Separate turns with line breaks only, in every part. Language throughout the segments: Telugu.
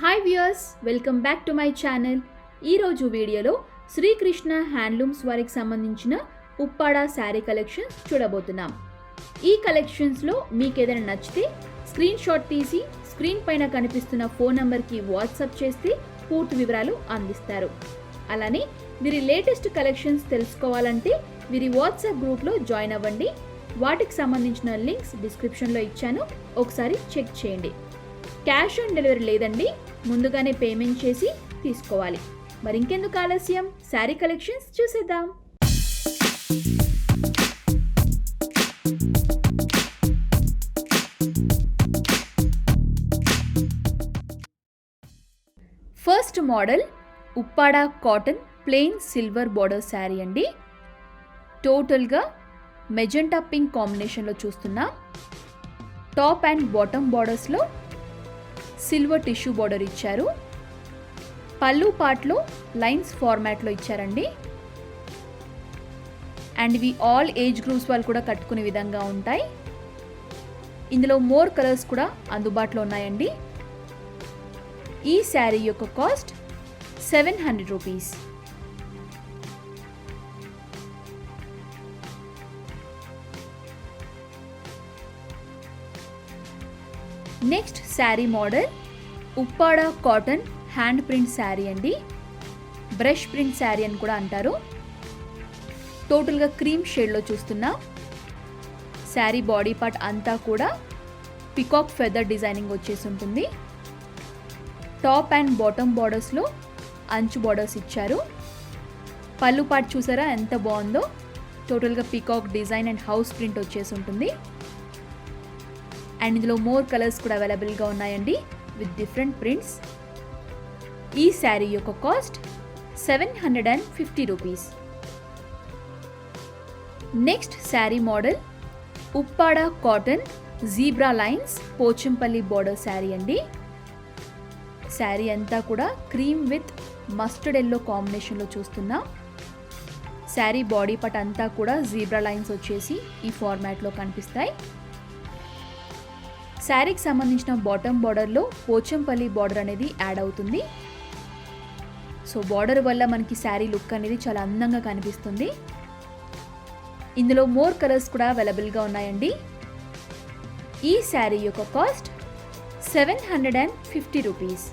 Hi viewers, welcome back to my channel. ఈరోజు వీడియోలో శ్రీకృష్ణ హ్యాండ్లూమ్స్ వారికి సంబంధించిన ఉప్పాడ శారీ కలెక్షన్స్ చూడబోతున్నాం. ఈ కలెక్షన్స్లో మీకు ఏదైనా నచ్చితే స్క్రీన్ షాట్ తీసి స్క్రీన్ పైన కనిపిస్తున్న ఫోన్ నంబర్కి వాట్సాప్ చేస్తే పూర్తి వివరాలు అందిస్తారు. అలానే వీరి లేటెస్ట్ కలెక్షన్స్ తెలుసుకోవాలంటే వీరి వాట్సాప్ గ్రూప్లో జాయిన్ అవ్వండి. వాటికి సంబంధించిన లింక్స్ డిస్క్రిప్షన్లో ఇచ్చాను, ఒకసారి చెక్ చేయండి. క్యాష్ ఆన్ డెలివరీ లేదండి, ముందుగానే పేమెంట్ చేసి తీసుకోవాలి. మరి ఇంకెందుకు ఆలస్యం, శారీ కలెక్షన్స్ చూసేద్దాం. First model Uppada cotton plain silver border sari అండి. టోటల్గా మెజెంటా పింక్ కాంబినేషన్లో చూస్తున్నాం. టాప్ అండ్ బాటమ్ బార్డర్స్లో సిల్వర్ టిష్యూ బార్డర్ ఇచ్చారు. పళ్ళు పార్ట్లో లైన్స్ ఫార్మాట్లో ఇచ్చారండి. అండ్ ఇవి ఆల్ ఏజ్ గ్రూప్స్ వాళ్ళు కూడా కట్టుకునే విధంగా ఉంటాయి. ఇందులో మోర్ కలర్స్ కూడా అందుబాటులో ఉన్నాయండి. ఈ శారీ యొక్క cost 700 rupees. Next sari model Uppada cotton hand print saree అండి. బ్రష్ ప్రింట్ శారీ అని కూడా అంటారు. టోటల్గా క్రీమ్ షేడ్లో చూస్తున్నా. శారీ బాడీ పార్ట్ అంతా కూడా పికాక్ ఫెదర్ డిజైనింగ్ వచ్చేసి ఉంటుంది. టాప్ అండ్ బాటమ్ బార్డర్స్లో అంచు బార్డర్స్ ఇచ్చారు. పళ్ళు పార్ట్ చూసారా ఎంత బాగుందో. టోటల్గా peacock design and house print వచ్చేసి ఉంటుంది. అండ్ ఇందులో మోర్ కలర్స్ కూడా అవైలబుల్గా ఉన్నాయండి విత్ డిఫరెంట్ ప్రింట్స్. ఈ శారీ యొక్క cost 750 rupees. Next sari model Uppada cotton zebra lines Pochampally border sari అండి. శారీ అంతా కూడా క్రీమ్ విత్ మస్టర్డ్ ఎల్లో కాంబినేషన్లో చూస్తున్నా. శారీ బాడీ పార్ట్ అంతా కూడా జీబ్రా లైన్స్ వచ్చేసి ఈ ఫార్మాట్లో కనిపిస్తాయి. శారీకి సంబంధించిన బాటమ్ బార్డర్లో పోచంపల్లి బార్డర్ అనేది యాడ్ అవుతుంది. సో బార్డర్ వల్ల మనకి శారీ లుక్ అనేది చాలా అందంగా కనిపిస్తుంది. ఇందులో మోర్ కలర్స్ కూడా అవైలబుల్గా ఉన్నాయండి. ఈ శారీ యొక్క cost 750 rupees.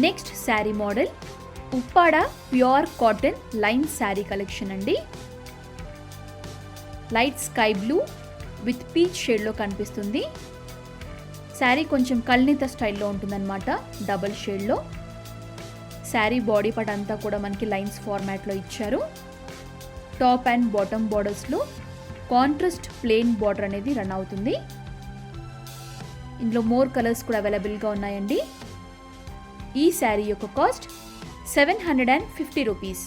Next sari model Uppada pure cotton line saree collection అండి. Light sky blue with peach షేడ్లో కనిపిస్తుంది. శారీ కొంచెం కల్నిత స్టైల్లో ఉంటుందన్నమాట, డబల్ షేడ్లో. శారీ బాడీ పార్ట్ అంతా కూడా మనకి లైన్స్ ఫార్మాట్లో ఇచ్చారు. టాప్ అండ్ బాటమ్ బార్డర్స్లో కాంట్రాస్ట్ ప్లెయిన్ బార్డర్ అనేది రన్ అవుతుంది. ఇందులో మోర్ కలర్స్ కూడా అవైలబుల్గా ఉన్నాయండి. ఈ శారీ యొక్క కాస్ట్ 750 రూపీస్.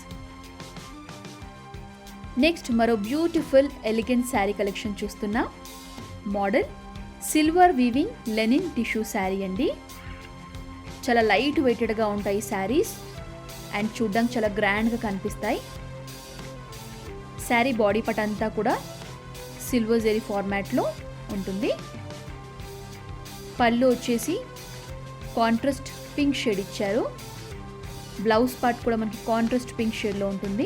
నెక్స్ట్ మరో బ్యూటిఫుల్ ఎలిగెంట్ శారీ కలెక్షన్ చూస్తున్నా. Model silver weaving linen tissue sari అండి. చాలా లైట్ వెయిటెడ్గా ఉంటాయి శారీస్ అండ్ చూడ్డానికి చాలా గ్రాండ్గా కనిపిస్తాయి. శారీ బాడీ పార్ట్ అంతా కూడా సిల్వర్ జెరీ ఫార్మాట్లో ఉంటుంది. పళ్ళు వచ్చేసి కాంట్రాస్ట్ పింక్ షేడ్ ఇచ్చారు. బ్లౌజ్ పార్ట్ కూడా మనకి కాంట్రాస్ట్ పింక్ షేడ్లో ఉంటుంది.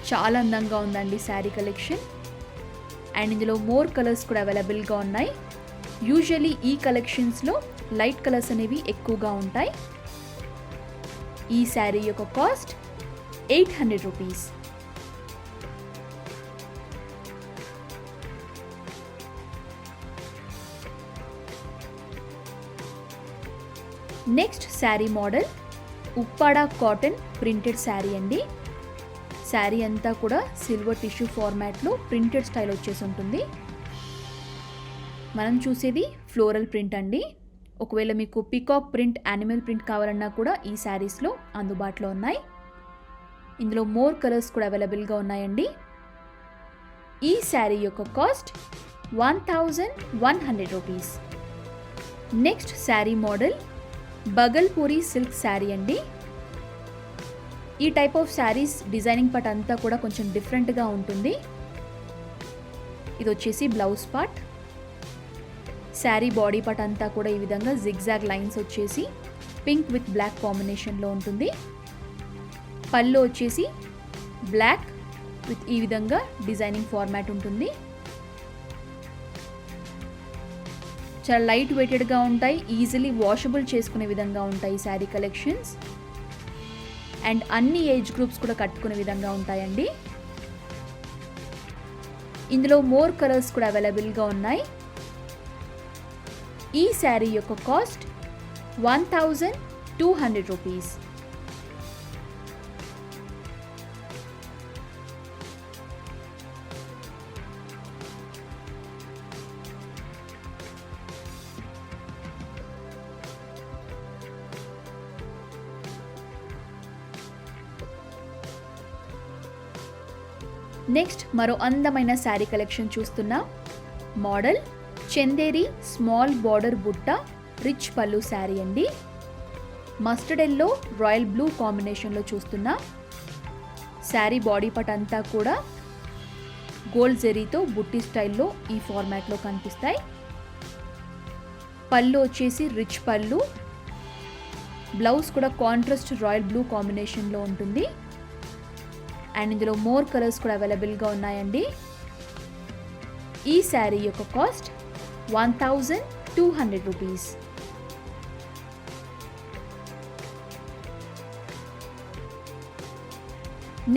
చాలా అందంగా ఉందండి శారీ కలెక్షన్. అండ్ ఇందులో మోర్ కలర్స్ కూడా అవైలబుల్గా ఉన్నాయి. యూజువలీ ఈ కలెక్షన్స్లో లైట్ కలర్స్ అనేవి ఎక్కువగా ఉంటాయి. ఈ శారీ యొక్క cost 800 rupees. Next sari model Uppada cotton printed sari అండి. శారీ అంతా కూడా సిల్వర్ టిష్యూ ఫార్మాట్లో ప్రింటెడ్ స్టైల్ వచ్చేసి ఉంటుంది. మనం చూసేది ఫ్లోరల్ ప్రింట్ అండి. ఒకవేళ మీకు పికాక్ ప్రింట్, యానిమల్ ప్రింట్ కావాలన్నా కూడా ఈ శారీస్లో అందుబాటులో ఉన్నాయి. ఇందులో మోర్ కలర్స్ కూడా అవైలబుల్గా ఉన్నాయండి. ఈ శారీ యొక్క cost 1100 rupees. Next sari model Bhagalpuri silk sari అండి. ఈ type of saris designing part అంతా కూడా కొంచెం డిఫరెంట్గా ఉంటుంది. ఇది వచ్చేసి blouse part. Sari body part అంతా కూడా ఈ విధంగా జిగ్జాగ్ లైన్స్ వచ్చేసి పింక్ విత్ బ్లాక్ కాంబినేషన్లో ఉంటుంది. పళ్ళు వచ్చేసి బ్లాక్ విత్ ఈ విధంగా డిజైనింగ్ ఫార్మాట్ ఉంటుంది. చాలా లైట్ వెయిటెడ్గా ఉంటాయి, ఈజీలీ వాషబుల్ చేసుకునే విధంగా ఉంటాయి శారీ కలెక్షన్స్. అండ్ అన్ని ఏజ్ గ్రూప్స్ కూడా కట్టుకునే విధంగా ఉంటాయండి. ఇందులో మోర్ కలర్స్ కూడా అవైలబుల్గా ఉన్నాయి. ఈ శారీ యొక్క కాస్ట్ 1200 రూపీస్. నెక్స్ట్ మరో అందమైన శారీ కలెక్షన్ చూస్తున్నా. మోడల్ చందేరి స్మాల్ బార్డర్ బుట్ట రిచ్ పళ్ళు శారీ అండి. మస్టర్డ్ ఎల్లో రాయల్ బ్లూ కాంబినేషన్లో చూస్తున్నా. శారీ బాడీ పార్ట్ అంతా కూడా గోల్డ్ జెరీతో బుట్టి స్టైల్లో ఈ ఫార్మాట్లో కనిపిస్తాయి. పళ్ళు వచ్చేసి రిచ్ పళ్ళు. బ్లౌజ్ కూడా కాంట్రాస్ట్ రాయల్ బ్లూ కాంబినేషన్లో ఉంటుంది. అండ్ ఇందులో మోర్ కలర్స్ కూడా అవైలబుల్గా ఉన్నాయండి. ఈ శారీ యొక్క cost 1200 rupees.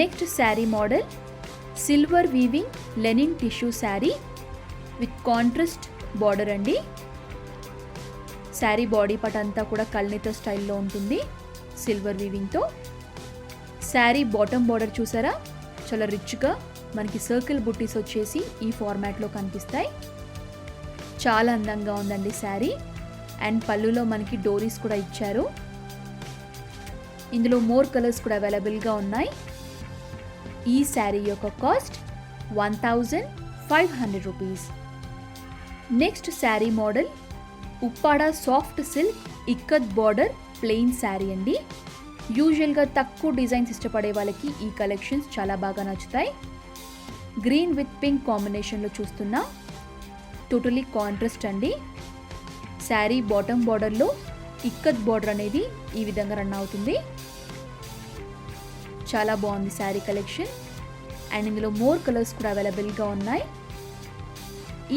Next sari model silver weaving linen tissue sari with contrast border అండి. శారీ బాడీ పార్ట్ అంతా కూడా కల్నేత స్టైల్లో ఉంటుంది సిల్వర్ వీవింగ్తో. శారీ బాటమ్ బార్డర్ చూసారా, చాలా రిచ్గా మనకి సర్కిల్ బుట్టీస్ వచ్చేసి ఈ ఫార్మాట్లో కనిపిస్తాయి. చాలా అందంగా ఉందండి శారీ. అండ్ పళ్ళులో మనకి డోరీస్ కూడా ఇచ్చారు. ఇందులో మోర్ కలర్స్ కూడా అవైలబుల్గా ఉన్నాయి. ఈ శారీ యొక్క cost 1500 rupees. Next sari model Uppada soft silk ikat border plain sari అండి. యూజువల్గా తక్కువ డిజైన్స్ ఇష్టపడే వాళ్ళకి ఈ కలెక్షన్స్ చాలా బాగా నచ్చుతాయి. గ్రీన్ విత్ పింక్ కాంబినేషన్లో చూస్తున్నా. టోటలీ కాంట్రాస్ట్ అండి. శారీ బాటమ్ బార్డర్లో ఇక్కత్ బార్డర్ అనేది ఈ విధంగా రన్ అవుతుంది. చాలా బాగుంది శారీ కలెక్షన్. అండ్ ఇందులో మోర్ కలర్స్ కూడా అవైలబుల్గా ఉన్నాయి.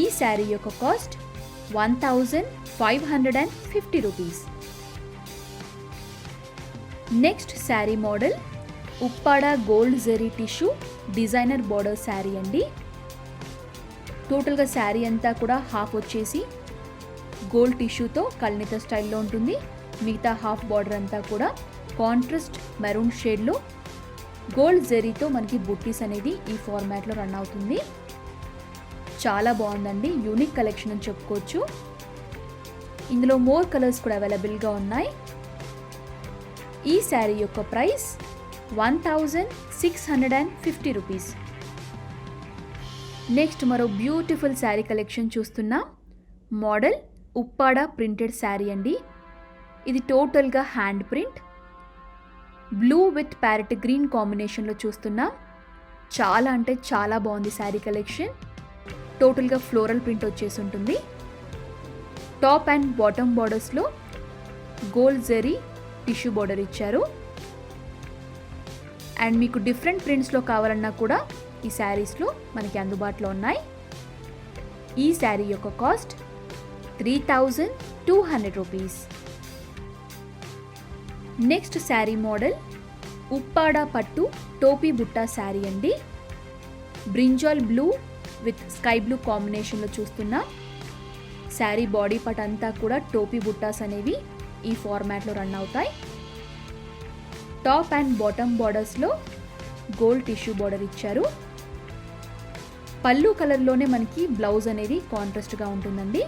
ఈ శారీ యొక్క cost 1550 rupees. Next sari model Uppada gold zari tissue designer border sari అండి. టోటల్గా శారీ అంతా కూడా హాఫ్ వచ్చేసి గోల్డ్ టిష్యూతో కల్నేత స్టైల్లో ఉంటుంది. మిగతా హాఫ్ బార్డర్ అంతా కూడా కాంట్రాస్ట్ మెరూన్ షేడ్లో గోల్డ్ జెరీతో మనకి బుట్టీస్ అనేది ఈ ఫార్మాట్లో రన్ అవుతుంది. చాలా బాగుందండి, యూనిక్ కలెక్షన్ అని చెప్పుకోవచ్చు. ఇందులో మోర్ కలర్స్ కూడా అవైలబుల్గా ఉన్నాయి. ఈ శారీ యొక్క ప్రైస్ 1650 రూపీస్. నెక్స్ట్ మరో బ్యూటిఫుల్ శారీ కలెక్షన్ చూస్తున్నాం. మోడల్ ఉప్పాడ ప్రింటెడ్ శారీ అండి. ఇది టోటల్గా hand print. Blue with parrot green కాంబినేషన్లో చూస్తున్నాం. చాలా అంటే చాలా బాగుంది శారీ కలెక్షన్. టోటల్గా ఫ్లోరల్ ప్రింట్ వచ్చేసి ఉంటుంది. టాప్ అండ్ బాటమ్ బార్డర్స్లో గోల్డ్ జెరీ టిష్యూ బార్డర్ ఇచ్చారు. అండ్ మీకు డిఫరెంట్ ప్రింట్స్లో కావాలన్నా కూడా ఈ శారీస్లో మనకి అందుబాటులో ఉన్నాయి. ఈ శారీ యొక్క cost 3200 rupees. Next sari model Uppada పట్టు టోపీ బుట్టా శారీ అండి. Brinjal blue with sky blue కాంబినేషన్లో చూస్తున్నా. శారీ బాడీ పార్ట్ అంతా కూడా టోపీ బుట్టాస్ అనేవి ఈ ఫార్మాట్లో రన్ అవుతాయి. టాప్ అండ్ బాటమ్ బార్డర్స్లో గోల్డ్ టిష్యూ బార్డర్ ఇచ్చారు. పళ్ళు కలర్లోనే మనకి బ్లౌజ్ అనేది కాంట్రాస్ట్గా ఉంటుందండి.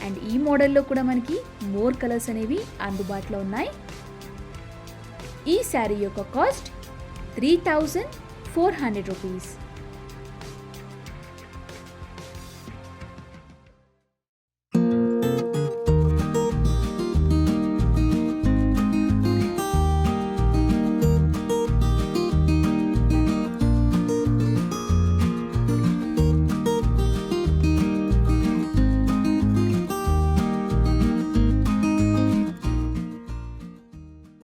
అండ్ ఈ మోడల్లో కూడా మనకి మోర్ కలర్స్ అనేవి అందుబాటులో ఉన్నాయి. ఈ శారీ యొక్క కాస్ట్ 3400 రూపీస్.